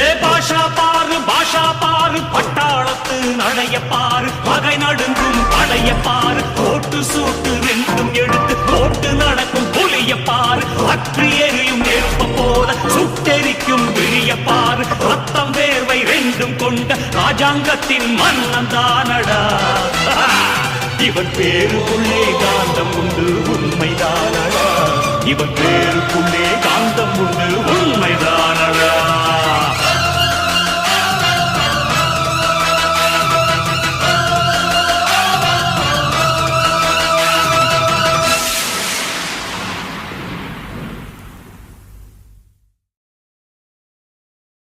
பாஷா பாரு பட்டாளத்து நடைய பாரு பகை நடுங்கும் படைய பாரு கோட்டு சூட்டு ரெண்டும் எடுத்து போட்டு நடக்கும் புலிய பாரு அற்றி எரியும் நெருப்ப போல சுட்டெரிக்கும் விழிய பாரு ரத்தம் வேர்வை ரெண்டும் கொண்ட ராஜாங்கத்தின் மன்னன் தானடா இவன் பேருக்குள்ளே காந்தம் உண்டு உண்மைதானடா இவன் பேருக்குள்ளே காந்தம் உண்டு உண்மைதானடா